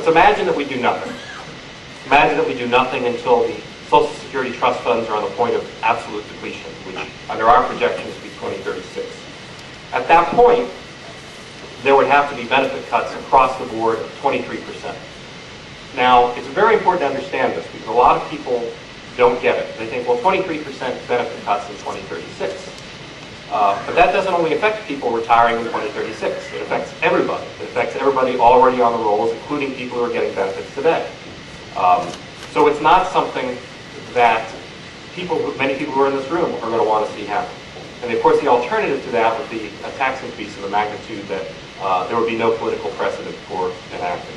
let's imagine that we do nothing. Imagine that we do nothing until the Social Security trust funds are on the point of absolute depletion, which under our projections will be 2036. At that point, there would have to be benefit cuts across the board of 23%. Now, it's very important to understand this because a lot of people don't get it. They think, well, 23% benefit cuts in 2036. But that doesn't only affect people retiring in 2036. It affects everybody. It affects everybody already on the rolls, including people who are getting benefits today. So it's not something that many people who are in this room are going to want to see happen. And of course, the alternative to that would be a tax increase of the magnitude that there would be no political precedent for enacting.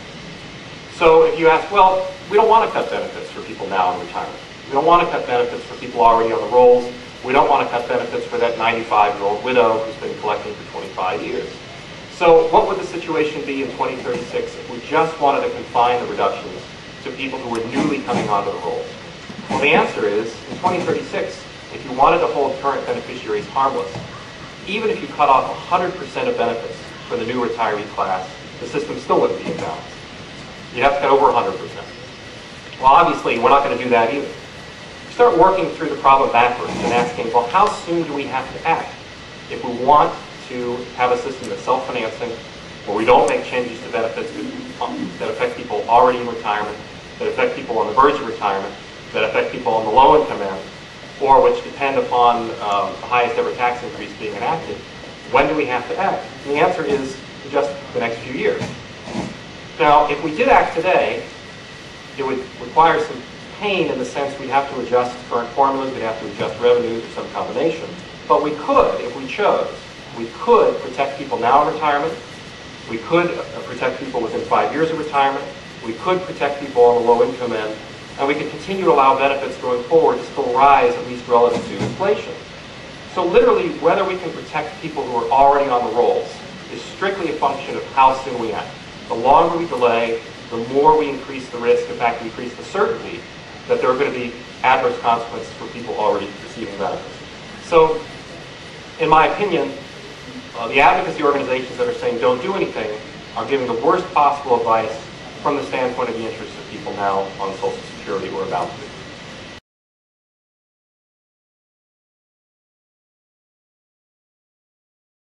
So if you ask, well, we don't want to cut benefits for people now in retirement. We don't want to cut benefits for people already on the rolls. We don't want to cut benefits for that 95-year-old widow who's been collecting for 25 years. So what would the situation be in 2036 if we just wanted to confine the reductions to people who were newly coming onto the rolls? Well, the answer is, in 2036, if you wanted to hold current beneficiaries harmless, even if you cut off 100% of benefits for the new retiree class, the system still wouldn't be in balance. You'd have to cut over 100%. Well, obviously, we're not going to do that either. Start working through the problem backwards and asking, well, how soon do we have to act if we want to have a system that's self-financing, where we don't make changes to benefits that affect people already in retirement, that affect people on the verge of retirement, that affect people on the low-income end, or which depend upon the highest ever tax increase being enacted? When do we have to act? And the answer is just the next few years. Now, if we did act today, it would require some pain in the sense we'd have to adjust current formulas, we'd have to adjust revenues or some combination. But we could, if we chose, we could protect people now in retirement, we could protect people within 5 years of retirement, we could protect people on the low income end, and we could continue to allow benefits going forward to still rise at least relative to inflation. So literally, whether we can protect people who are already on the rolls is strictly a function of how soon we act. The longer we delay, the more we increase the risk, in fact, increase the certainty that there are going to be adverse consequences for people already receiving benefits. So, in my opinion, the advocacy organizations that are saying don't do anything are giving the worst possible advice from the standpoint of the interests of people now on Social Security or about to.